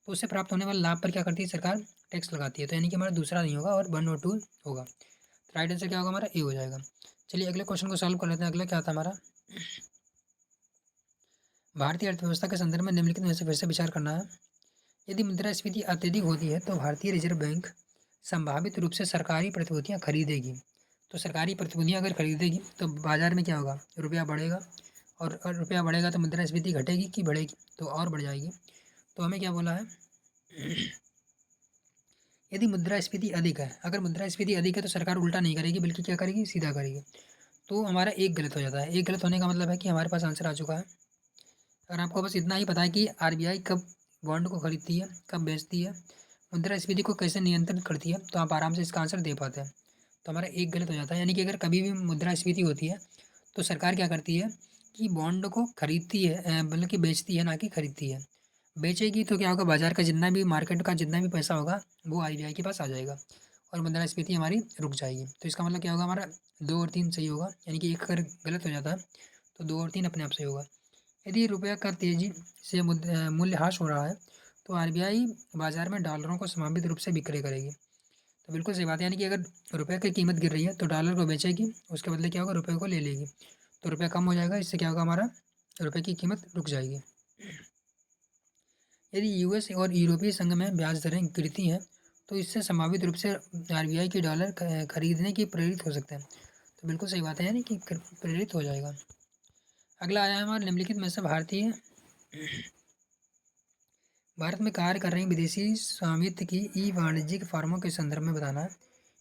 Speaker 1: तो उससे प्राप्त होने वाले लाभ पर क्या करती है सरकार, टैक्स लगाती है। तो यानी कि हमारा दूसरा नहीं होगा और 1 और 2 होगा। तो राइट आंसर क्या होगा हमारा, ए हो जाएगा। चलिए अगले क्वेश्चन को सॉल्व कर लेते हैं। अगला क्या था हमारा, भारतीय अर्थव्यवस्था के संदर्भ में निम्नलिखित में से फिर से विचार करना है। यदि मुद्रास्फीति अत्यधिक होती है तो भारतीय रिजर्व बैंक संभावित रूप से सरकारी प्रतिभूतियां खरीदेगी। तो सरकारी प्रतिभूतियां अगर खरीदेगी तो बाजार में क्या होगा, रुपया बढ़ेगा। और रुपया बढ़ेगा तो मुद्रास्फीति घटेगी कि बढ़ेगी, तो और बढ़ जाएगी। तो हमें क्या बोला है, यदि मुद्रास्फीति अधिक है, अगर मुद्रास्फीति अधिक है तो सरकार उल्टा नहीं करेगी बल्कि क्या करेगी, सीधा करेगी। तो हमारा एक गलत हो जाता है। एक गलत होने का मतलब है कि हमारे पास आंसर आ चुका है। अगर आपको बस इतना ही पता है कि आरबीआई कब बॉन्ड को खरीदती है, कब बेचती है, मुद्रास्फीति को कैसे नियंत्रित करती है, तो आप आराम से इसका आंसर दे पाते हैं। तो हमारा एक गलत हो जाता है। यानी कि अगर कभी भी मुद्रास्फीति होती है तो सरकार क्या करती है कि बॉन्ड को खरीदती है, मतलब कि बेचती है, ना कि खरीदती है। बेचेगी तो क्या होगा, बाजार का जितना भी मार्केट का जितना भी पैसा होगा वो आरबीआई के पास आ जाएगा और मुद्रास्फीति हमारी रुक जाएगी। तो इसका मतलब क्या होगा, हमारा 2 और 3 सही होगा। यानी कि एक अगर गलत हो जाता है तो 2 और 3 अपने आप सही होगा। यदि रुपये का तेजी से मूल्यह्रास हो रहा है तो आरबीआई बाजार में डॉलरों को संभावित रूप से विक्रय करेगी। तो बिल्कुल सही बात है। यानी कि अगर रुपये की कीमत गिर रही है तो डॉलर को बेचेगी, उसके बदले क्या होगा, रुपये को ले लेगी। तो रुपया कम हो जाएगा, इससे क्या होगा, हमारा रुपये की कीमत रुक जाएगी। यदि यूएस और यूरोपीय संघ में ब्याज दरें गिरती हैं तो इससे संभावित रूप से आरबीआई के डॉलर खरीदने की प्रेरित हो सकते हैं। तो बिल्कुल सही बात है, यानी कि प्रेरित हो जाएगा। अगला आया है हमारा, निम्नलिखित में से भारतीय भारत में कार्य कर रही विदेशी स्वामित्व की ई वाणिज्यिक फर्मों के संदर्भ में बताना है।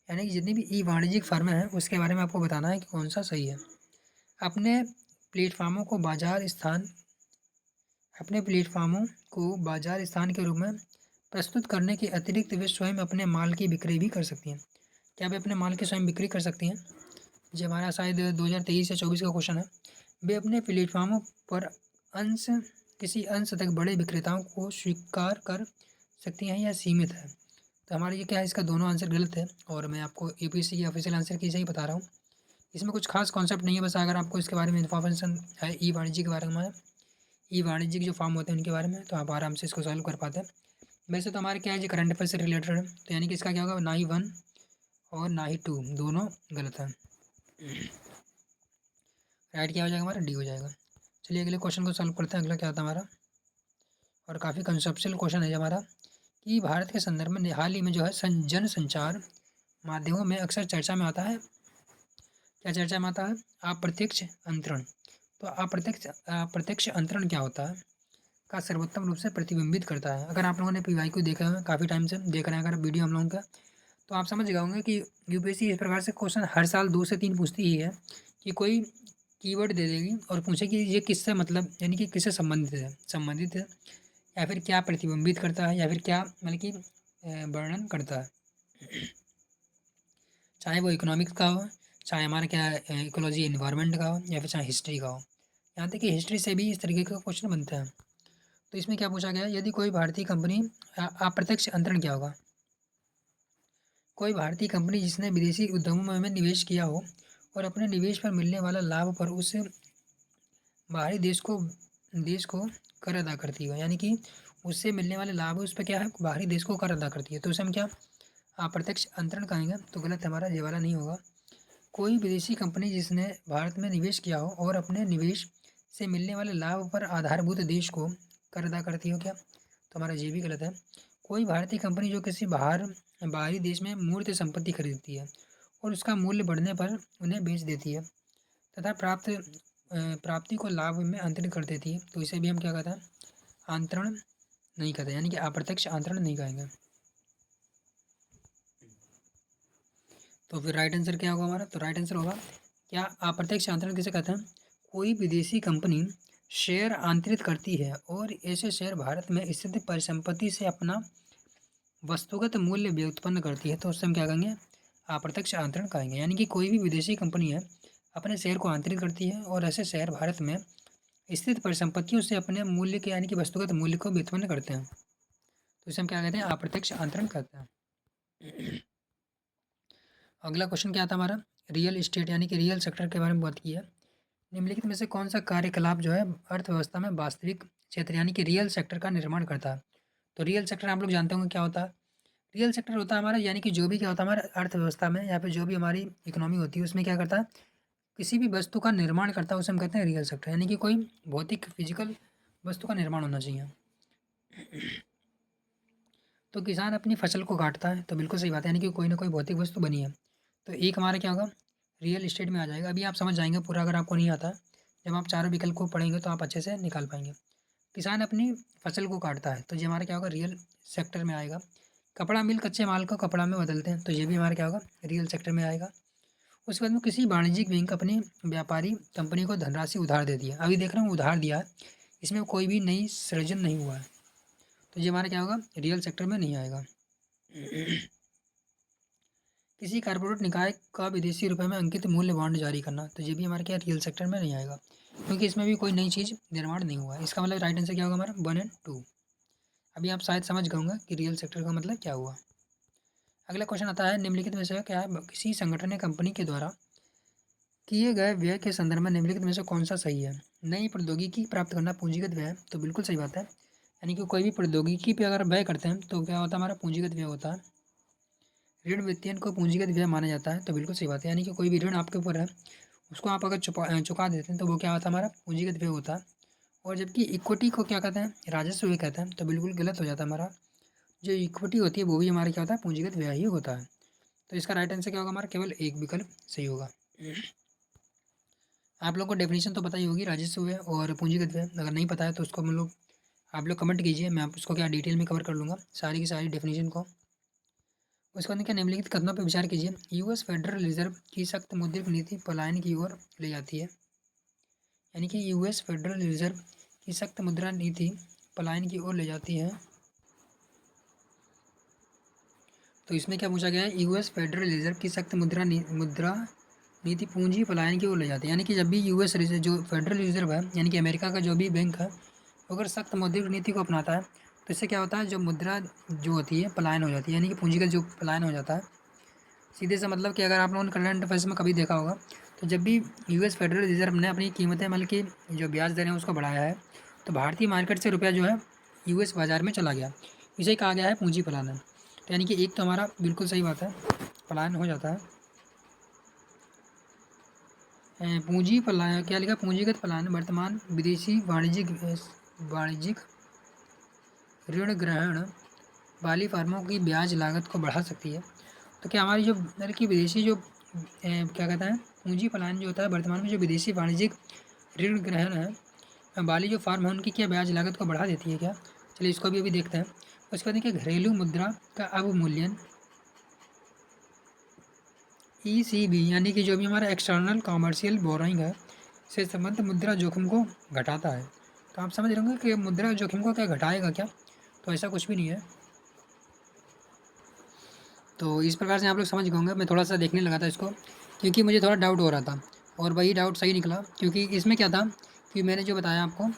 Speaker 1: यानी कि जितनी भी ई वाणिज्यिक फर्में हैं उसके बारे में आपको बताना है कि कौन सा सही है। अपने प्लेटफार्मों को बाजार स्थान अपने प्लेटफार्मों को बाजार स्थान के रूप में प्रस्तुत करने के अतिरिक्त वे स्वयं अपने माल की बिक्री भी कर सकती हैं। क्या वे अपने माल की स्वयं बिक्री कर सकती हैं? जो हमारा शायद 2023 या 24 का क्वेश्चन है। वे अपने प्लेटफार्मों पर अंश किसी अंश तक बड़े विक्रेताओं को स्वीकार कर सकती हैं या सीमित है। तो हमारा ये क्या है, इसका दोनों आंसर गलत है और मैं आपको यूपीएससी की ऑफिशियल आंसर की सही बता रहा हूँ। इसमें कुछ खास कॉन्सेप्ट नहीं है, बस अगर आपको इसके बारे में इन्फॉर्मेशन है ई वाणिज्य के बारे में, ई वाणिज्यिक जो फॉर्म होते हैं उनके बारे में, तो आप आराम से इसको सॉल्व कर पाते हैं। वैसे तो हमारे क्या है, जो करंट अफेयर से रिलेटेड है, तो यानी कि इसका क्या होगा, ना ही 1 और ना ही 2 दोनों गलत है। राइट क्या हो जाएगा हमारा, डी हो जाएगा। चलिए अगले क्वेश्चन को सॉल्व करते हैं। अगला क्या आता है हमारा, और काफ़ी कंसेप्चुअल क्वेश्चन है हमारा, कि भारत के संदर्भ में हाल ही में जो है जन संचार माध्यमों में अक्सर चर्चा में आता है। क्या चर्चा में आता है? अप्रत्यक्ष अंतरण। तो अप्रत्यक्ष अंतरण क्या होता है का सर्वोत्तम रूप से प्रतिबिंबित करता है। अगर आप लोगों ने पीवाईक्यू देखा है, काफ़ी टाइम से देख रहे हैं अगर वीडियो हम लोगों का, तो आप समझ गए होंगे कि यूपीएससी इस प्रकार से क्वेश्चन हर साल 2 से 3 पूछती ही है, कि कोई कीवर्ड दे देगी और पूछे कि ये किससे मतलब यानी कि किससे संबंधित है या फिर क्या प्रतिबिंबित करता है या फिर क्या मतलब कि वर्णन करता है, चाहे वो इकोनॉमिक्स का हो, चाहे हमारा क्या इकोलॉजी इन्वायरमेंट का हो, या फिर चाहे हिस्ट्री का हो। यहाँ तक कि हिस्ट्री से भी इस तरीके का क्वेश्चन बनता है। तो इसमें क्या पूछा गया है, यदि कोई भारतीय कंपनी अप्रत्यक्ष अंतरण क्या होगा? कोई भारतीय कंपनी जिसने विदेशी उद्यमों में निवेश किया हो और अपने निवेश पर मिलने वाला लाभ पर उस बाहरी देश को कर अदा करती है, यानी कि उससे मिलने वाले लाभ उस पर क्या है, बाहरी देश को कर अदा करती है, तो उसे हम क्या अप्रत्यक्ष अंतरण कहेंगे। तो गलत हमारा ये वाला नहीं होगा। कोई विदेशी कंपनी जिसने भारत में निवेश किया हो और अपने निवेश से मिलने वाले लाभ पर आधारभूत देश को कर अदा करती हो क्या, तो हमारा ये भी गलत है। कोई भारतीय कंपनी जो किसी बाहरी देश में मूर्त संपत्ति खरीदती है और उसका मूल्य बढ़ने पर उन्हें बेच देती है तथा प्राप्ति को लाभ में अंतरित कर देती है, तो इसे भी हम क्या कहते हैं, अंतरण नहीं कहते, यानी कि अप्रत्यक्ष अंतरण नहीं कहेंगे। तो फिर राइट आंसर क्या होगा हमारा, तो राइट आंसर होगा क्या, अप्रत्यक्ष अंतरण किसे कहते हैं? कोई विदेशी कंपनी शेयर आंतरित करती है और ऐसे शेयर भारत में स्थित परिसंपत्ति से अपना वस्तुगत मूल्य व्युत्पन्न करती है, तो उससे हम क्या कहेंगे, अप्रत्यक्ष अंतरण कहेंगे। यानी कि कोई भी विदेशी कंपनी है अपने शेयर को आंतरित करती है और ऐसे शेयर भारत में स्थित परिसंपत्तियों से अपने मूल्य के यानी कि वस्तुगत मूल्य को व्युत्पन्न करते हैं, तो इसे हम क्या कहते हैं, अप्रत्यक्ष अंतरण कहते हैं। अगला क्वेश्चन क्या था हमारा, रियल इस्टेट यानी कि रियल सेक्टर के बारे में बात की है। निम्नलिखित में से कौन सा कार्यकलाप जो है अर्थव्यवस्था में वास्तविक क्षेत्र यानी कि रियल सेक्टर का निर्माण करता है? तो रियल सेक्टर आप लोग जानते होंगे क्या होता है। रियल सेक्टर होता है हमारा यानी कि जो भी क्या होता है हमारे अर्थव्यवस्था में या फिर जो भी हमारी इकोनॉमी होती है उसमें क्या करता है, किसी भी वस्तु का निर्माण करता है, उसे हम कहते हैं रियल सेक्टर, यानी कि कोई भौतिक फिजिकल वस्तु का निर्माण होना चाहिए। तो किसान अपनी फसल को काटता है, तो बिल्कुल सही बात है, यानी कि कोई ना कोई भौतिक वस्तु बनी है, तो एक हमारा क्या होगा, रियल इस्टेट में आ जाएगा। अभी आप समझ जाएंगे पूरा, अगर आपको नहीं आता जब आप चारों विकल्प को पढ़ेंगे तो आप अच्छे से निकाल पाएंगे। किसान अपनी फसल को काटता है, तो ये हमारा क्या होगा, रियल सेक्टर में आएगा। कपड़ा मिल कच्चे माल को कपड़ा में बदलते हैं, तो ये भी हमारा क्या होगा, रियल सेक्टर में आएगा। उसके बाद में किसी वाणिज्यिक बैंक अपनी व्यापारी कंपनी को धनराशि उधार दे दिया, अभी देख रहे हो उधार दिया है, इसमें कोई भी नई सृजन नहीं हुआ है, तो ये हमारा क्या होगा, रियल सेक्टर में नहीं आएगा। किसी कारपोरेट निकाय का विदेशी रुपये में अंकित मूल्य बॉन्ड जारी करना, तो ये भी हमारे क्या रियल सेक्टर में नहीं आएगा, क्योंकि इसमें भी कोई नई चीज़ निर्माण नहीं हुआ है। इसका मतलब राइट आंसर क्या होगा हमारा, 1 और 2। अभी आप शायद समझ गए होंगे कि रियल सेक्टर का मतलब क्या हुआ। अगला क्वेश्चन आता है, निम्नलिखित में से क्या है, किसी संगठन या कंपनी के द्वारा किए गए व्यय के संदर्भ में निम्नलिखित में से कौन सा सही है? नई प्रौद्योगिकी प्राप्त करना पूंजीगत व्यय, तो बिल्कुल सही बात है, यानी कि कोई भी प्रौद्योगिकी पे अगर व्यय करते हैं तो क्या होता है, हमारा पूंजीगत व्यय होता है। ऋण वित्तीयन को पूंजीगत व्यय माना जाता है, तो बिल्कुल सही बात है, यानी कि कोई भी ऋण आपके ऊपर है उसको आप अगर चुका देते हैं तो वो क्या होता है, हमारा पूंजीगत व्यय होता है। और जबकि इक्विटी को क्या कहते हैं, राजस्व व्यय कहते हैं, तो बिल्कुल गलत हो जाता है हमारा। जो इक्विटी होती है वो भी हमारा क्या होता है, पूंजीगत व्यय ही होता है। तो इसका राइट आंसर क्या होगा हमारा, केवल एक विकल्प सही होगा। आप लोगों को डेफिनेशन तो पता ही होगी राजस्व व्यय और पूंजीगत व्यय, अगर नहीं पता है तो उसको हम लोग आप लोग कमेंट कीजिए, मैं आप उसको क्या डिटेल में कवर कर लूँगा सारी की सारी डेफिनेशन को। उसके बाद क्या निम्नलिखित कथनों पर विचार कीजिए। यूएस फेडरल रिजर्व की सख्त मौद्रिक नीति पलायन की ओर ले जाती है। यानी कि यूएस फेडरल रिजर्व की सख्त मुद्रा नीति पलायन की ओर ले जाती है। तो इसमें क्या पूछा गया है, यूएस फेडरल रिजर्व की सख्त मुद्रा नीति पूंजी पलायन की ओर ले जाती है। यानी कि जब भी यूएस रिजर्व जो फेडरल रिजर्व है यानी कि अमेरिका का जो भी बैंक है, अगर सख्त मौद्रिक नीति को अपनाता है तो इससे क्या होता है, जो मुद्रा जो होती है पलायन हो जाती है, यानी कि पूंजी का जो पलायन हो जाता है। सीधे से मतलब कि अगर आप लोगों ने करंट अफेयर्स में कभी देखा होगा, तो जब भी यूएस फेडरल रिजर्व ने अपनी कीमतें मतलब कि जो ब्याज दरें उसको बढ़ाया है, तो भारतीय मार्केट से रुपया जो है यूएस बाज़ार में चला गया। इसे कहा गया है पूंजी पलायन। तो यानी कि एक तो हमारा बिल्कुल सही बात है, पलायन हो जाता है। पूंजी पलायन क्या लिखा, पूंजीगत पलायन वर्तमान विदेशी वाणिज्यिक ऋण ग्रहण वाली फर्मों की ब्याज लागत को बढ़ा सकती है। तो क्या हमारी जो मतलब कि विदेशी जो क्या कहते हैं, पूंजी पलायन जो होता है वर्तमान में जो विदेशी वाणिज्यिक ऋण ग्रहण है वाली जो फर्म है उनकी क्या ब्याज लागत को बढ़ा देती है क्या। चलिए इसको भी अभी देखते हैं। उसके बाद देखिए घरेलू मुद्रा का अवमूल्यन ईसीबी यानी कि जो भी हमारा एक्सटर्नल कॉमर्शियल बोरोइंग है से संबंध मुद्रा जोखिम को घटाता है। तो आप समझ रहे होंगे कि मुद्रा जोखिम को क्या घटाएगा क्या, तो ऐसा कुछ भी नहीं है। तो इस प्रकार से आप लोग समझ गए होंगे। मैं थोड़ा सा देखने लगा था इसको क्योंकि मुझे थोड़ा डाउट हो रहा था और वही डाउट सही निकला, क्योंकि इसमें क्या था कि मैंने जो बताया आपको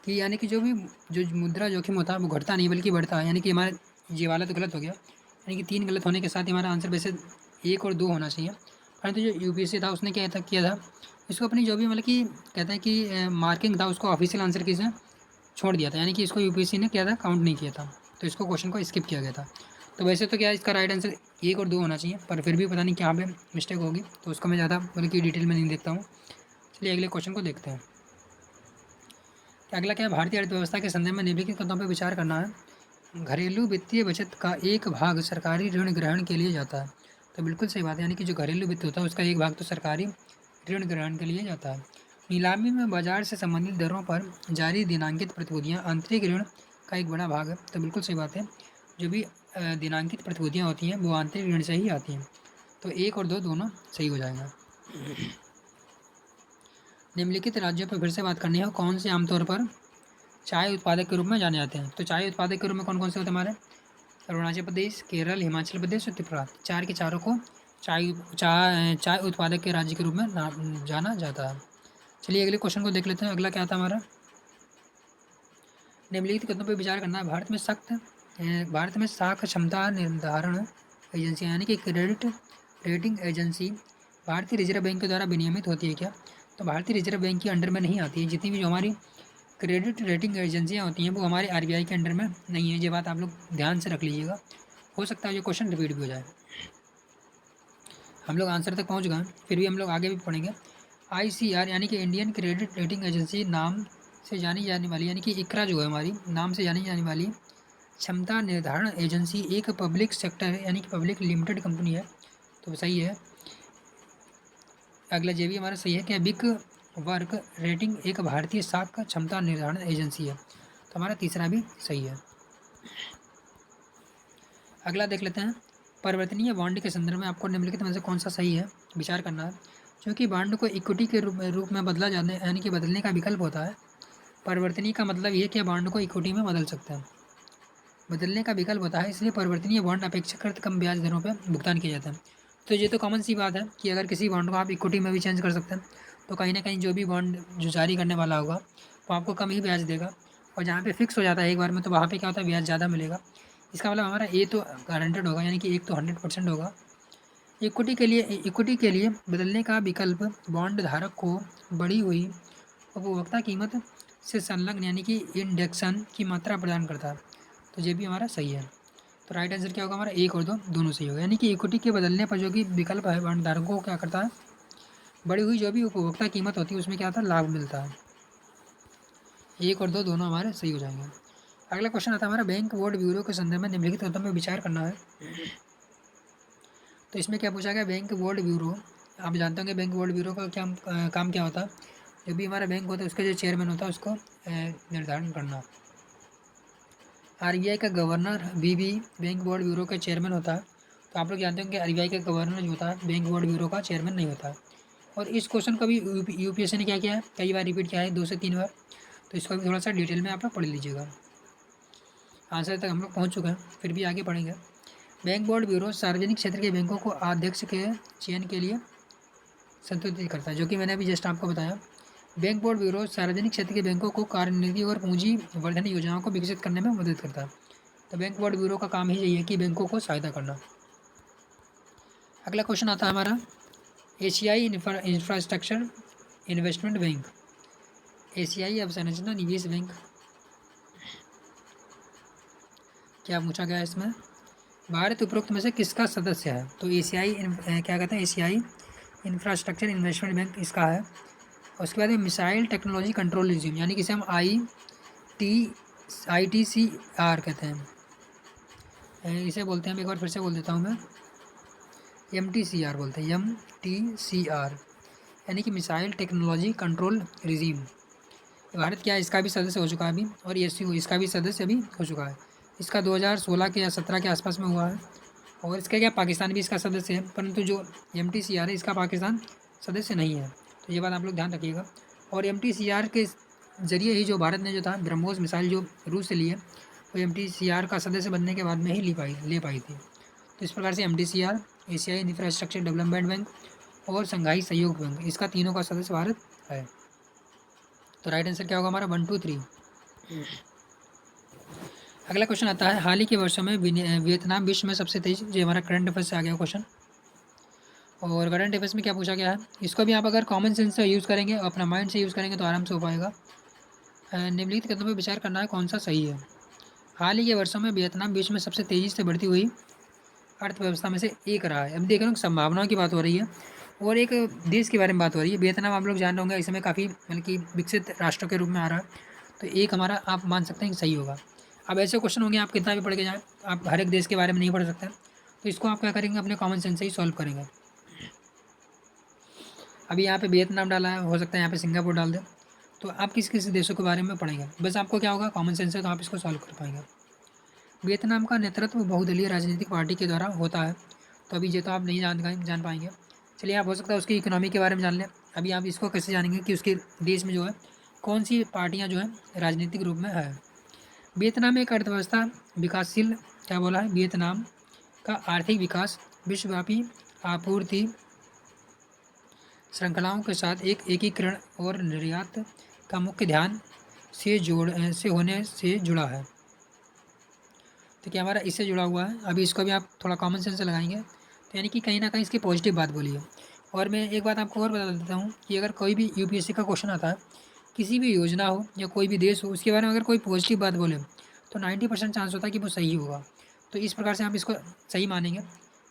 Speaker 1: कि यानी कि जो भी जो मुद्रा जोखिम होता है वो घटता नहीं बल्कि बढ़ता है। यानी कि हमारा ये वाला तो गलत हो गया, यानी कि 3 गलत होने के साथ ही हमारा आंसर वैसे 1 और 2 होना चाहिए। परंतु जो यूपीएससी था उसने क्या था किया था, इसको अपनी जो भी मतलब कि कहते हैं कि मार्किंग था उसको ऑफिशियल आंसर की से छोड़ दिया था, यानी कि इसको यूपीएससी ने क्या था काउंट नहीं किया था, तो इसको क्वेश्चन को स्किप किया गया था। तो वैसे तो क्या इसका राइट आंसर 1 और 2 होना चाहिए, पर फिर भी पता नहीं कहाँ पे मिस्टेक होगी, तो उसको मैं ज़्यादा मतलब कि डिटेल में नहीं देखता हूँ। चलिए अगले क्वेश्चन को देखते हैं। कि अगला क्या है, भारतीय अर्थव्यवस्था के संदर्भ में निम्नलिखित कदमों पर विचार करना है। घरेलू वित्तीय बचत का एक भाग सरकारी ऋण ग्रहण के लिए जाता है। तो बिल्कुल सही बात है, यानी कि जो घरेलू वित्त होता है उसका एक भाग तो सरकारी ऋण ग्रहण के लिए जाता है। नीलामी में बाजार से संबंधित दरों पर जारी दिनांकित प्रतिभूतियाँ आंतरिक ऋण का एक बड़ा भाग है। तो बिल्कुल सही बात है, जो भी दिनांकित प्रतिभूतियाँ होती हैं वो आंतरिक ऋण से ही आती हैं। तो 1 और 2 दोनों सही हो जाएगा। निम्नलिखित राज्यों पर फिर से बात करनी है, कौन से आमतौर पर चाय उत्पादक के रूप में जाने जाते हैं। तो चाय उत्पादक के रूप में कौन कौन से होते हैं हमारे, अरुणाचल प्रदेश, केरल, हिमाचल प्रदेश और त्रिपुरा, चार के चारों को चाय उत्पादक के राज्य के रूप में जाना जाता है। चलिए अगले क्वेश्चन को देख लेते हैं। अगला क्या था हमारा, निम्नलिखित कथनों पर विचार करना है। भारत में साख क्षमता निर्धारण एजेंसी यानी कि क्रेडिट रेटिंग एजेंसी भारतीय रिजर्व बैंक के द्वारा विनियमित होती है क्या। तो भारतीय रिजर्व बैंक के अंडर में नहीं आती है। जितनी भी जो हमारी क्रेडिट रेटिंग एजेंसियाँ होती हैं वो हमारे आरबीआई के अंडर में नहीं है। ये बात आप लोग ध्यान से रख लीजिएगा, हो सकता है ये क्वेश्चन रिपीट भी हो जाए। हम लोग आंसर तक पहुंच गए, फिर भी हम लोग आगे भी पढ़ेंगे। आईसीआर यानी कि इंडियन क्रेडिट रेटिंग एजेंसी नाम से जानी जाने वाली, यानी कि इकरा जो है हमारी नाम से जानी जाने वाली क्षमता निर्धारण एजेंसी एक पब्लिक सेक्टर यानी कि पब्लिक लिमिटेड कंपनी है। तो सही है। अगला ये भी हमारा सही है कि बिग वर्क रेटिंग एक भारतीय साख क्षमता निर्धारण एजेंसी है। तो हमारा तीसरा भी सही है। अगला देख लेते हैं। परिवर्तनीय बॉन्ड के संदर्भ में आपको निम्नलिखित में से कौन सा सही है विचार करना है। क्योंकि बॉन्ड को इक्विटी के रूप में बदला जाने यानी कि बदलने का विकल्प होता है। परिवर्तनीय का मतलब ये कि बॉन्ड को इक्विटी में बदल सकते हैं, बदलने का विकल्प होता है, इसलिए परिवर्तनीय बॉन्ड अपेक्षाकृत कम ब्याज दरों पर भुगतान किया जाता है। तो ये तो कॉमन सी बात है कि अगर किसी बॉन्ड को आप इक्विटी में भी चेंज कर सकते हैं तो कहीं ना कहीं जो भी बॉन्ड जो जारी करने वाला होगा वो आपको कम ही ब्याज देगा, और जहाँ पे फिक्स हो जाता है एक बार में तो वहाँ पे क्या होता है ब्याज ज़्यादा मिलेगा। इसका मतलब हमारा ए तो गारंटेड होगा, यानी कि एक तो 100% होगा। इक्विटी के लिए बदलने का विकल्प बॉन्ड धारक को बढ़ी हुई उपभोक्ता कीमत से संलग्न यानी कि इंडेक्सन की मात्रा प्रदान करता है। तो ये भी हमारा सही है। तो राइट आंसर क्या होगा हमारा, 1 और 2 दोनों सही होगा। यानी कि इक्विटी के बदलने पर जो कि विकल्प है बॉन्ड धारकों को क्या करता है, बढ़ी हुई जो भी उपभोक्ता कीमत होती है उसमें क्या होता है लाभ मिलता है। 1 और 2 दोनों हमारे सही हो जाएंगे। अगला क्वेश्चन आता है हमारा, बैंक बोर्ड ब्यूरो के संदर्भ में निम्नलिखित कथनों में विचार करना है। तो इसमें क्या पूछा गया, बैंक बोर्ड ब्यूरो, आप जानते होंगे बैंक बोर्ड ब्यूरो का क्या काम क्या होता है। जो भी हमारा बैंक होता है उसका जो चेयरमैन होता है उसको निर्धारण करना। आरबीआई का गवर्नर भी बैंक बोर्ड ब्यूरो का चेयरमैन होता है। तो आप लोग जानते होंगे कि आरबीआई का गवर्नर जो होता है बैंक बोर्ड ब्यूरो का चेयरमैन नहीं होता है। और इस क्वेश्चन को भी यूपीएससी ने क्या किया है, कई बार रिपीट किया है, 2 से 3 बार। तो इसको भी थोड़ा सा डिटेल में आप लोग पढ़ लीजिएगा। आंसर तक हम लोग पहुँच चुके हैं, फिर भी आगे पढ़ेंगे। बैंक बोर्ड ब्यूरो सार्वजनिक क्षेत्र के बैंकों को अध्यक्ष के चयन के लिए संतुलित करता है, जो कि मैंने अभी जस्ट आपको बताया। बैंक बोर्ड ब्यूरो सार्वजनिक क्षेत्र के बैंकों को कार्यनीति और पूंजी वर्धन योजनाओं को विकसित करने में मदद करता है। तो बैंक बोर्ड ब्यूरो का काम ही यही है कि बैंकों को सहायता करना। अगला क्वेश्चन आता है हमारा, एशियाई इंफ्रास्ट्रक्चर इन्वेस्टमेंट बैंक, एशियाई अवसंरचना निवेश बैंक क्या पूछा गया है इसमें? भारत उपरोक्त में से किसका सदस्य है? तो एशियाई क्या कहते हैं, एशियाई इंफ्रास्ट्रक्चर इन्वेस्टमेंट बैंक इसका है। और उसके बाद में मिसाइल टेक्नोलॉजी कंट्रोल रिजिम, यानी कि इसे हम ITCR कहते हैं, इसे बोलते हैं, हम एक बार फिर से बोल देता हूँ मैं, MTCR बोलते हैं, MTCR, यानी कि missile technology control regime. Bharat क्या है, इसका भी सदस्य हो चुका है अभी, और ESCO इसका भी सदस्य अभी हो चुका है। इसका 2016 के या 17 के आसपास में हुआ है। और इसका क्या, पाकिस्तान भी इसका सदस्य है, परंतु जो MTCR है इसका पाकिस्तान सदस्य नहीं है। तो ये बात आप लोग ध्यान रखिएगा। और MTCR के ज़रिए ही जो भारत ने जो था ब्रह्मोस मिसाइल जो रूस से लिए, वो MTCR का सदस्य बनने के बाद में ही ले पाई थी। तो इस प्रकार से MTCR, एशियाई इंफ्रास्ट्रक्चर डेवलपमेंट बैंक और संघाई सहयोग बैंक, इसका तीनों का सदस्य भारत है। तो राइट आंसर क्या होगा हमारा, 1 2 3। अगला क्वेश्चन आता है, हाल ही के वर्षों में वियतनाम विश्व में सबसे तेज, जो हमारा करंट अफेयर्स से आ गया क्वेश्चन। और करंट अफेयर्स में क्या पूछा गया है, इसको भी आप अगर कॉमन सेंस से यूज़ करेंगे, अपना माइंड से यूज़ करेंगे तो आराम से हो पाएगा। निम्नलिखित कदमों पर विचार करना है कौन सा सही है। हाल ही के वर्षों में वियतनाम विश्व में सबसे तेज़ी से बढ़ती हुई अर्थव्यवस्था में से एक रहा है। अब देख रहे हो संभावनाओं की बात हो रही है और एक देश के बारे में बात हो रही है। वियतनाम आप लोग जान रहे होंगे इस समय काफ़ी मतलब कि विकसित राष्ट्रों के रूप में आ रहा है। तो एक हमारा आप मान सकते हैं कि सही होगा। अब ऐसे क्वेश्चन होंगे, आप कितना भी पढ़ के जाएँ, आप हर एक देश के बारे में नहीं पढ़ सकते, तो इसको आप क्या करेंगे, अपने कॉमन सेंस से ही सॉल्व करेंगे। अभी यहाँ पे वियतनाम डाला है, हो सकता है यहाँ पे सिंगापुर डाल दें, तो आप किस किस देशों के बारे में पढ़ेंगे, बस आपको क्या होगा, कॉमन सेंस है, तो आप इसको सॉल्व कर पाएंगे। वियतनाम का नेतृत्व बहुदलीय राजनीतिक पार्टी के द्वारा होता है। तो अभी ये तो आप नहीं जान पाएंगे। चलिए, आप हो सकता है उसकी इकोनॉमी के बारे में जान लें। अभी आप इसको कैसे जानेंगे कि उसके देश में जो है कौन सी पार्टियाँ जो है राजनीतिक रूप में है। वियतनाम एक अर्थव्यवस्था विकासशील, क्या बोला है, वियतनाम का आर्थिक विकास विश्वव्यापी आपूर्ति श्रृंखलाओं के साथ एक एकीकरण और निर्यात का मुख्य ध्यान से होने से जुड़ा है। तो क्या हमारा इससे जुड़ा हुआ है। अभी इसको भी आप थोड़ा कॉमन सेंस से लगाएंगे, तो यानी कि कहीं ना कहीं इसकी पॉजिटिव बात बोली है। और मैं एक बात आपको और बता देता हूँ कि अगर कोई भी यूपीएससी का क्वेश्चन आता है, किसी भी योजना हो या कोई भी देश हो, उसके बारे में अगर कोई पॉजिटिव बात बोले तो 90% चांस होता है कि वो सही होगा। तो इस प्रकार से आप इसको सही मानेंगे।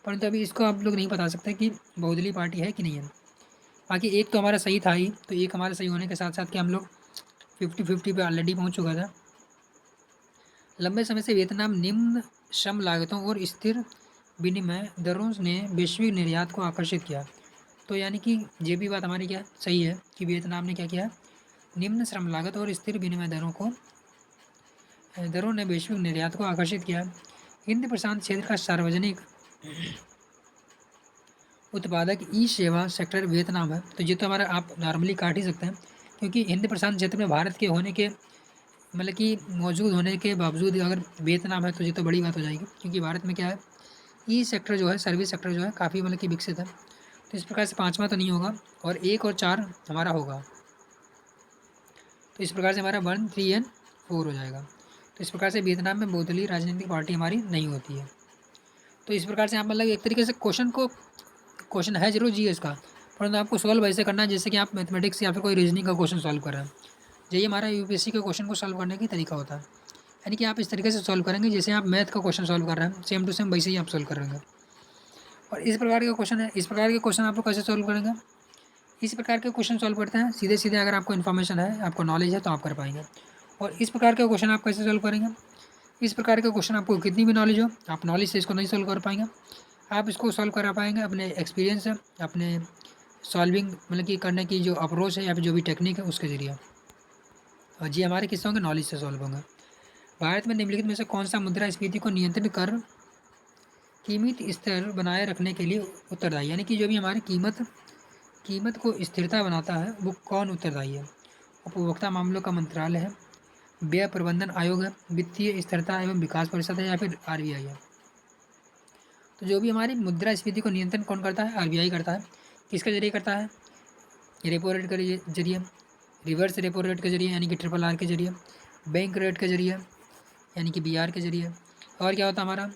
Speaker 1: परंतु अभी इसको आप लोग नहीं बता सकते कि बहुदलीय पार्टी है कि नहीं है। बाकी एक तो हमारा सही था ही, तो एक हमारा सही होने के साथ साथ कि हम लोग 50-50 पे ऑलरेडी पहुँच चुका था। लंबे समय से वियतनाम निम्न श्रम लागतों और स्थिर विनिमय दरों ने वैश्विक निर्यात को आकर्षित किया। तो यानी कि ये भी बात हमारी क्या सही है कि वियतनाम ने क्या किया, निम्न श्रम लागत और स्थिर विनिमय दरों ने वैश्विक निर्यात को आकर्षित किया। हिंद प्रशांत क्षेत्र का सार्वजनिक उत्पादक ई सेवा सेक्टर वियतनाम है। तो ये तो हमारा आप नॉर्मली काट ही सकते हैं, क्योंकि हिंद प्रशांत क्षेत्र में भारत के होने के मतलब कि मौजूद होने के बावजूद अगर वियतनाम है तो ये तो बड़ी बात हो जाएगी, क्योंकि भारत में क्या है, ई सेक्टर जो है, सर्विस सेक्टर जो है काफ़ी मतलब कि विकसित है। तो इस प्रकार से 5वां तो नहीं होगा, और 1 और 4 हमारा होगा। तो इस प्रकार से हमारा 1 3 एंड 4 हो जाएगा। तो इस प्रकार से वियतनाम में बहुदलीय राजनीतिक पार्टी हमारी नहीं होती है। तो इस प्रकार से आप मतलब एक तरीके से क्वेश्चन है जरूर जीएस का, परंतु आपको सॉल्व ऐसे करना है जैसे कि आप मैथमेटिक्स या फिर कोई रीजनिंग का क्वेश्चन सॉल्व कर रहे हैं। यही हमारा यूपीएससी के क्वेश्चन को सॉल्व करने की तरीका होता है, यानी कि आप इस तरीके से सॉल्व करेंगे जैसे आप मैथ का क्वेश्चन सॉल्व कर रहे हैं, सेम टू सेम वैसे ही आप सॉल्व करेंगे। और इस प्रकार के क्वेश्चन है, इस प्रकार के क्वेश्चन आप लोग कैसे सॉल्व करेंगे, इस प्रकार के क्वेश्चन सॉल्व करते हैं सीधे सीधे। अगर आपको इन्फॉर्मेशन है, आपको नॉलेज है, तो आप कर पाएंगे। और इस प्रकार के क्वेश्चन आप कैसे सॉल्व करेंगे, इस प्रकार के क्वेश्चन आपको कितनी भी नॉलेज हो, आप नॉलेज से इसको नहीं सॉल्व कर पाएंगे। आप इसको सॉल्व करा पाएंगे अपने एक्सपीरियंस से, अपने सॉल्विंग मतलब कि करने की जो अप्रोच है या फिर जो भी टेक्निक है उसके ज़रिए। और जी हमारे किस्से होंगे नॉलेज से सॉल्व होंगे। भारत में निम्नलिखित में से कौन सा मुद्रास्फीति को नियंत्रित कर कीमत स्तर बनाए रखने के लिए उत्तरदायी, यानी कि जो भी हमारी कीमत को स्थिरता बनाता है वो कौन उत्तरदायी है? उपभोक्ता मामलों का मंत्रालय है, व्यय प्रबंधन आयोग है, वित्तीय स्थिरता एवं विकास परिषद है, या फिर आरबीआई है? तो जो भी हमारी मुद्रास्फीति को नियंत्रण कौन करता है? आरबीआई करता है। किसके जरिए करता है? रेपो रेट के जरिए, रिवर्स रेपो रेट के जरिए यानी कि ट्रिपल आर के जरिए, बैंक रेट के जरिए यानी कि बीआर के जरिए, और क्या होता है हमारा,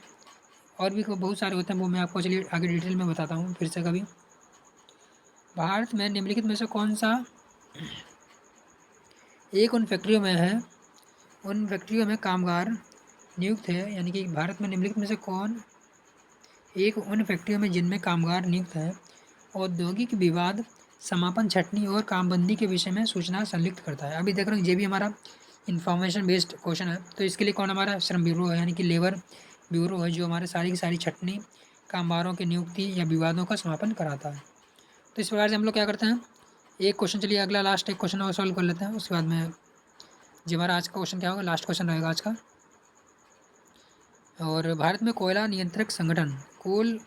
Speaker 1: और भी बहुत सारे होते हैं, वो मैं आपको चलिए आगे डिटेल में बताता हूँ फिर से कभी। भारत में निम्नलिखित में से कौन सा एक उन फैक्ट्रियों में है, उन फैक्ट्रियों में कामगार नियुक्त है, यानी कि भारत में निम्नलिखित में से कौन एक उन फैक्ट्रियों में जिनमें कामगार नियुक्त है औद्योगिक विवाद समापन छटनी और कामबंदी के विषय में सूचना संलिप्त करता है। अभी देख रहे हो ये भी हमारा इन्फॉर्मेशन बेस्ड क्वेश्चन है। तो इसके लिए कौन हमारा श्रम ब्यूरो है, यानी कि लेबर ब्यूरो है, जो हमारे सारी की सारी छटनी, कामगारों की नियुक्ति या विवादों का समापन कराता है। तो इस प्रकार से हम लोग क्या करते हैं, एक क्वेश्चन, चलिए अगला लास्ट एक क्वेश्चन और सॉल्व कर लेते हैं, उसके बाद में जो हमारा आज का क्वेश्चन क्या होगा, लास्ट क्वेश्चन रहेगा आज का। और भारत में कोयला नियंत्रक संगठन कोल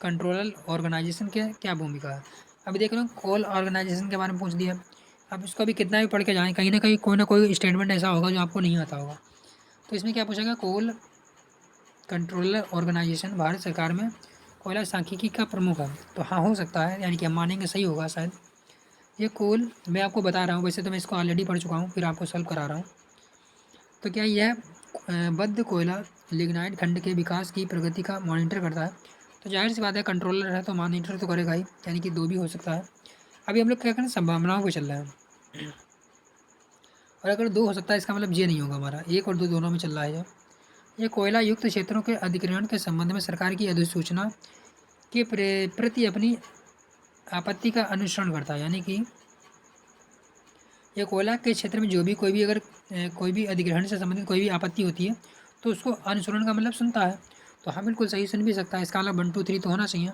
Speaker 1: कंट्रोलर ऑर्गेनाइजेशन के क्या भूमिका है? अभी देख रहे हो कोल ऑर्गेनाइजेशन के बारे में पूछ दिया। अब इसको भी कितना भी पढ़ के जाएँ, कहीं ना कहीं कोई ना कोई स्टेटमेंट ऐसा होगा जो आपको नहीं आता होगा। तो इसमें क्या पूछेगा, कोल कंट्रोलर ऑर्गेनाइजेशन भारत सरकार में कोयला सांख्यिकी का प्रमुख है। तो हाँ, हो सकता है, यानी कि हम मानेंगे सही होगा शायद। ये कोल मैं आपको बता रहा हूँ, वैसे तो मैं इसको ऑलरेडी पढ़ चुका हूँ, फिर आपको सॉल्व करा रहा हूँ। तो क्या यह बद्ध कोयला लिग्नाइट खंड के विकास की प्रगति का मॉनिटर करता है? तो जाहिर सी बात है, कंट्रोलर है तो मॉनिटर तो करेगा ही, यानी कि दो भी हो सकता है। अभी हम लोग क्या करें, संभावनाओं पे चल रहे हैं, और अगर दो हो सकता है इसका मतलब ये नहीं होगा हमारा, एक और दो दोनों में चल रहा है। ये कोयला युक्त क्षेत्रों के अधिग्रहण के संबंध में सरकार की अधिसूचना के प्रति अपनी आपत्ति का अनुसरण करता है, यानी कि यह कोयला के क्षेत्र में जो भी कोई भी अधिग्रहण से संबंधित कोई भी आपत्ति होती है तो उसको अनुसरण का मतलब सुनता है। तो हाँ, बिल्कुल सही सुन भी सकता है, इसका मतलब 1 2 3 तो होना चाहिए।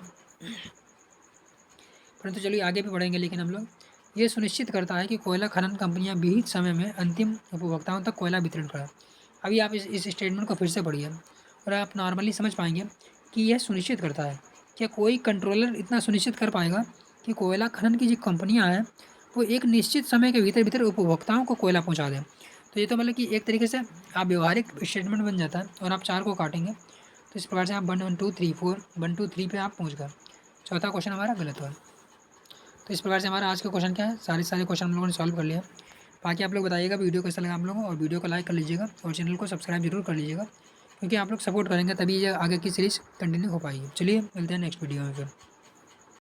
Speaker 1: परंतु चलिए आगे भी बढ़ेंगे, लेकिन हम लोग ये सुनिश्चित करता है कि कोयला खनन कंपनियां विहित समय में अंतिम उपभोक्ताओं तक कोयला वितरण करें। अभी आप इस स्टेटमेंट को फिर से पढ़िए और आप नॉर्मली समझ पाएंगे कि यह सुनिश्चित करता है। क्या कोई कंट्रोलर इतना सुनिश्चित कर पाएगा कि कोयला खनन की जो कंपनियाँ हैं वो एक निश्चित समय के भीतर भीतर उपभोक्ताओं को कोयला पहुँचा दें? तो ये तो मतलब कि एक तरीके से आप व्यवहारिक स्टेटमेंट बन जाता है, और आप 4 को काटेंगे तो इस प्रकार से आप 1 1 2 3 4 1 2 3 पे आप पहुँच गए। चौथा क्वेश्चन हमारा गलत हुआ। तो इस प्रकार से हमारा आज का क्वेश्चन क्या है, सारे क्वेश्चन हम लोगों ने सॉल्व कर लिया। बाकी आप लोग बताइएगा वीडियो कैसा लगा आप लोगों को, और वीडियो को लाइक कर लीजिएगा और चैनल को सब्सक्राइब जरूर कर लीजिएगा, क्योंकि आप लोग सपोर्ट करेंगे तभी ये आगे की सीरीज़ कंटिन्यू हो पाएगी। चलिए मिलते हैं नेक्स्ट वीडियो में फिर।